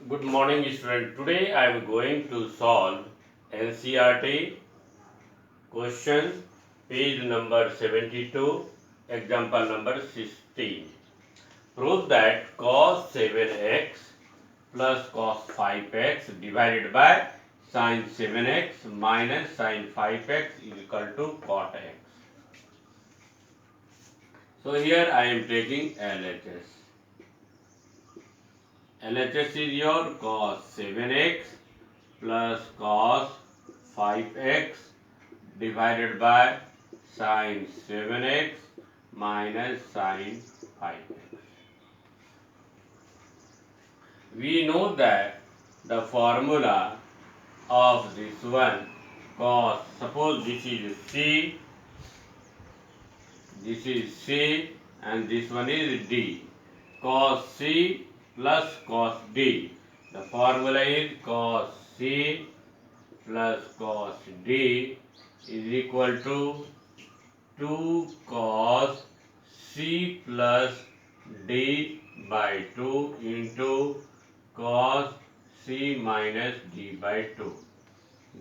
Good morning, student. Today I am going to solve NCERT question page number 72, example number 16. Prove that cos 7x plus cos 5x divided by sin 7x minus sin 5x is equal to cot x. So here I am taking LHS. LHS is your cos 7x plus cos 5x divided by sin 7x minus sin 5x. We know that the formula of this one cos, suppose this is C, and this one is D. Cos C plus cos D. The formula is cos C plus cos D is equal to 2 cos C plus D by 2 into cos C minus D by 2.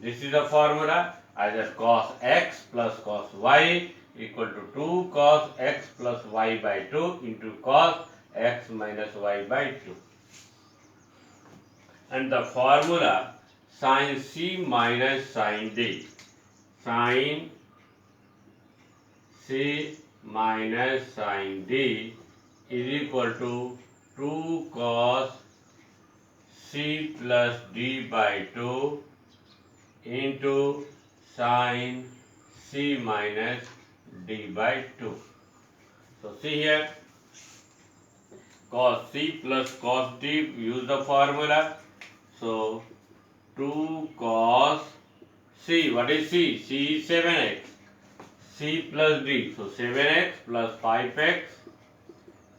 This is the formula, either cos x plus cos y equal to 2 cos x plus y by 2 into cos x minus y by 2. And the formula sin C minus sin D. Sin C minus sin D is equal to 2 cos C plus D by 2 into sin C minus D by 2. So see here, cos C plus cos D, use the formula. So 2 cos C, what is C? C is 7x. C plus D, so 7x plus 5x,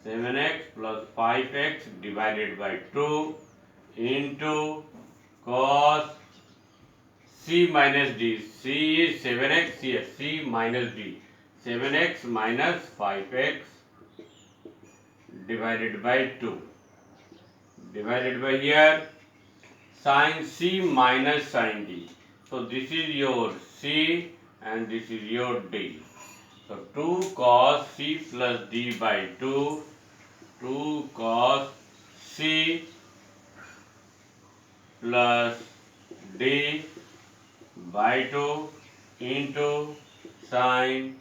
7x plus 5x divided by 2 into cos C minus D. C is 7x here, C minus D. 7x minus 5x divided by 2. Divided by here sin C minus sin D. So this is your C and this is your D. So 2 cos C plus D by 2, 2 cos C plus D by 2 into sin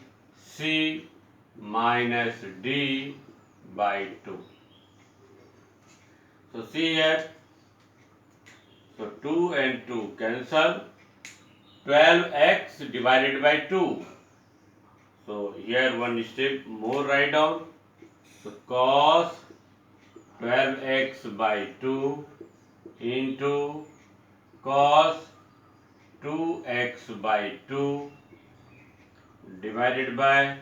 C minus D by 2. So see here, so 2 and 2 cancel, 12x divided by 2. So here one step more write down. So cos 12x by 2 into cos 2x by 2 divided by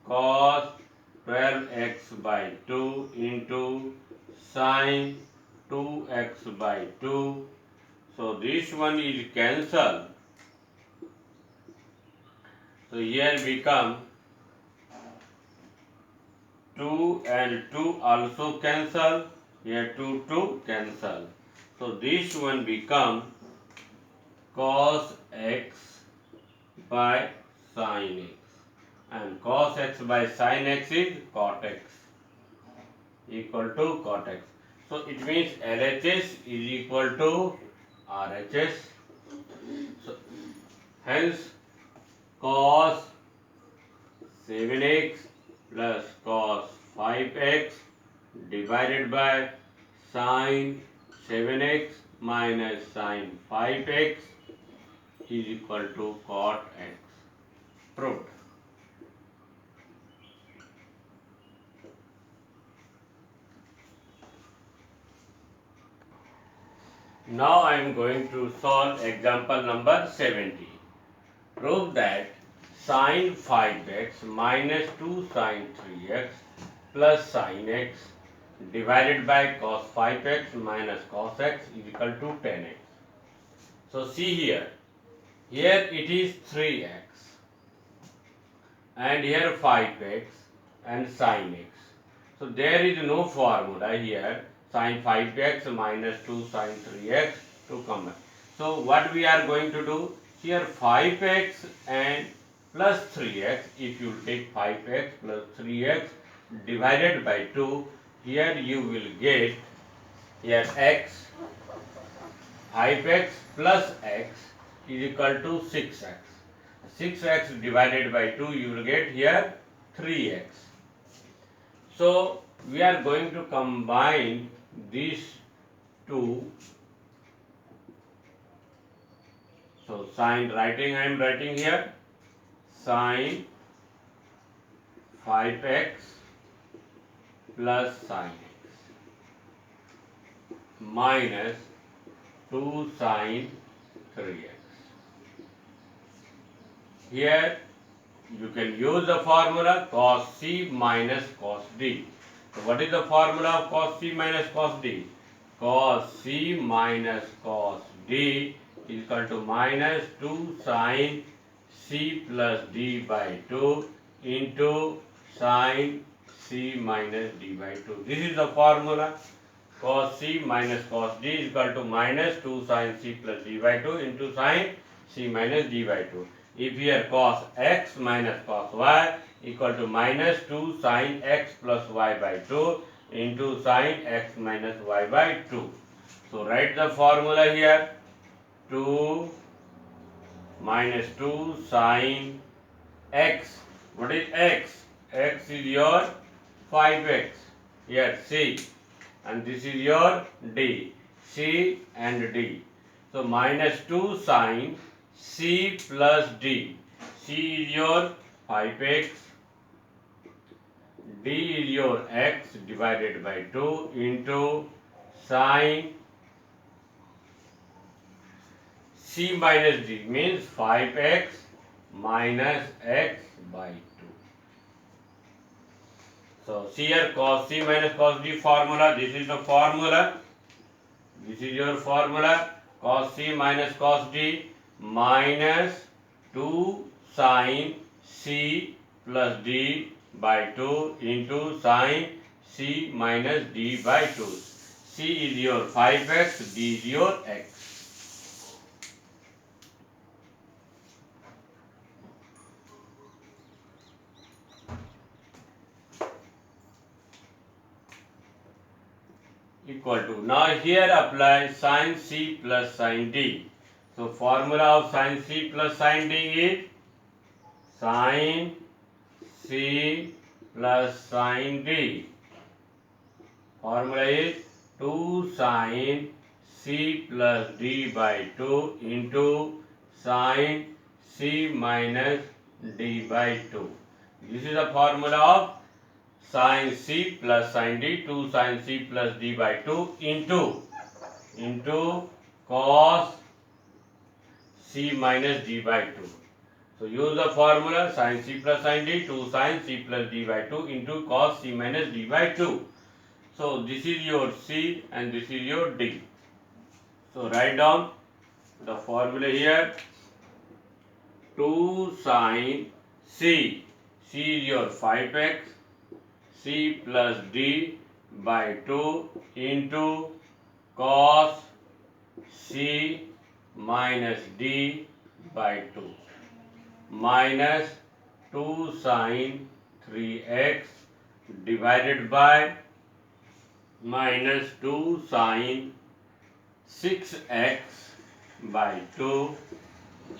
cos 12x by 2 into sin 2x by 2. So this one is cancelled. So here become 2 and 2 also cancel. Here 2 cancel. So this one become cos x by sin x. And cos x by sin x is cot x equal to cot x. So it means LHS is equal to RHS. So hence cos 7x plus cos 5x divided by sin 7x minus sin 5x is equal to cot x. Proved. Now I am going to solve example number 70. Prove that sin 5x minus 2 sin 3x plus sin x divided by cos 5x minus cos x is equal to 10x. So see here, here it is 3x and here 5x and sin x. So there is no formula here. sine 5x minus 2 sine 3x to come. So what we are going to do here, 5x and plus 3x, if you take 5x plus 3x divided by 2, here you will get here x, 5x plus x is equal to 6x. 6x divided by 2 you will get here 3x. So we are going to combine these two. So sine I am writing here sine 5x plus sine x minus 2 sine 3x. Here you can use the formula cos C minus cos D. So what is the formula of cos C minus cos D? Cos C minus cos D is equal to minus 2 sine C plus D by 2 into sine C minus D by 2. This is the formula. Cos C minus cos D is equal to minus 2 sine C plus D by 2 into sine C minus D by 2. If here cos x minus cos y equal to minus 2 sine x plus y by 2 into sine x minus y by 2. So write the formula here, 2 minus 2 sine x. What is x? X is your 5x. Here C. And this is your D. C and D. So minus 2 sine C plus D. C is your 5x. D is your x divided by 2 into sine C minus D means 5x minus x by 2. So see here cos C minus cos D formula. This is the formula. This is your formula. Cos C minus cos D minus 2 sine C plus D by 2 into sine C minus D by 2. C is your 5x, D is your x. Equal to. Now here apply sine C plus sine D. So formula of sine C plus sine D is sine C plus sine D. Formula is 2 sine C plus D by 2 into sine C minus D by 2. This is the formula of sine C plus sine D, 2 sine C plus D by 2 into cos C minus D by 2. So use the formula sine C plus sine D, 2 sine C plus D by 2 into cos C minus D by 2. So this is your C and this is your D. So write down the formula here, 2 sine C. C is your 5x. C plus D by 2 into cos C minus D by 2 minus 2 sine 3x divided by minus 2 sine 6x by 2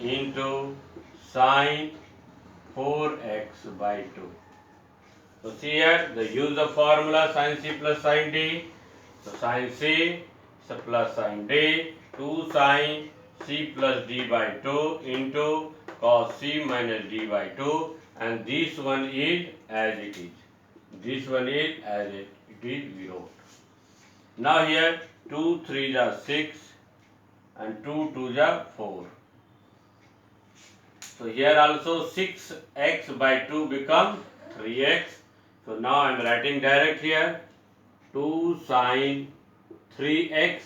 into sine 4x by 2. So see here, they use the formula sin C plus sin D. So sin C plus sin D, 2 sin C plus D by 2 into cos C minus D by 2, and this one is as it is. This one is as it is we wrote. Now here 2 3 are 6 and 2 2 are 4. So here also 6x by 2 become 3x. So now I am writing direct here, 2 sine 3x,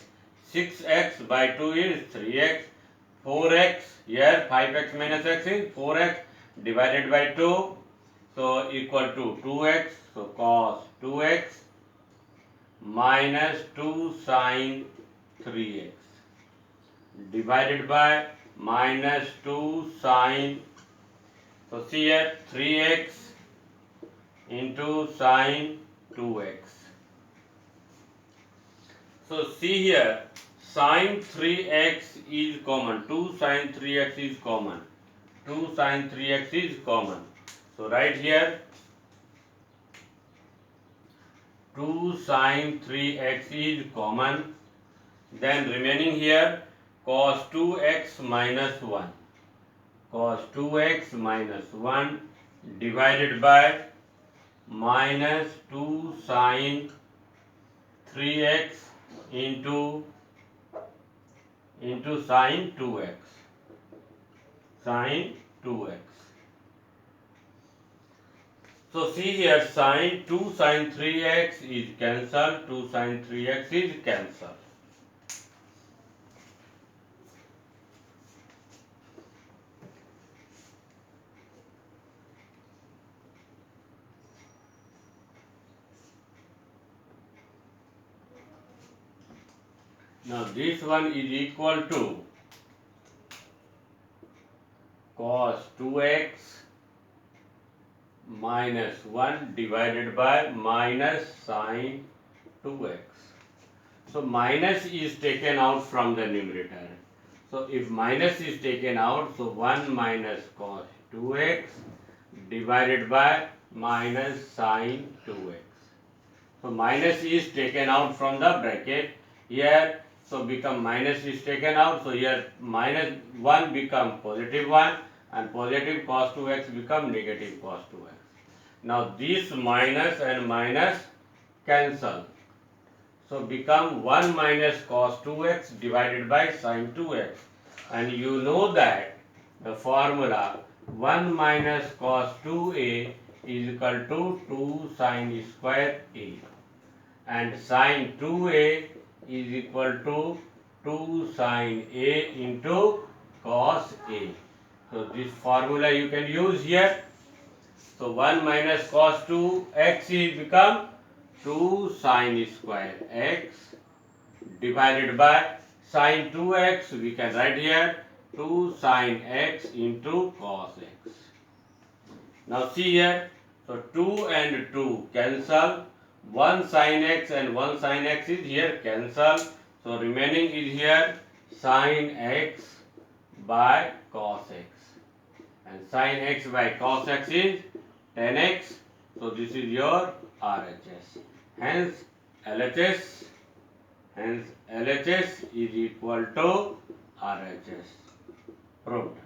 6x by 2 is 3x, 4x, here 5x minus x is 4x divided by 2, so equal to 2x, so cos 2x minus 2 sine 3x divided by minus 2 sine, so see here 3x into sine 2x. So see here sine 3x is common, 2 sine 3x is common, 2 sine 3x is common. So right here 2 sine 3x is common, then remaining here cos 2x minus 1, cos 2x minus 1 divided by minus 2 sine 3x into sine 2x, sine 2x. So see here sine 2 sine 3x is cancelled, 2 sine 3x is cancelled. Now this one is equal to cos 2x minus 1 divided by minus sine 2x. So minus is taken out from the numerator. So if minus is taken out, so 1 minus cos 2x divided by minus sine 2x. So minus is taken out from the bracket here. So become minus is taken out. So here minus 1 become positive 1 and positive cos 2x become negative cos 2x. Now this minus and minus cancel. So become 1 minus cos 2x divided by sine 2x. And you know that the formula 1 minus cos 2a is equal to 2 sine square a. And sine 2a is equal to 2 sine a into cos a. So this formula you can use here. So 1 minus cos 2x is become 2 sine square x divided by sine 2x, we can write here 2 sine x into cos x. Now see here, so 2 and 2 cancel, 1 sine x and 1 sine x is here cancel. So remaining is here sine x by cos x. And sine x by cos x is 10x. So this is your RHS. Hence LHS is equal to RHS. Proved.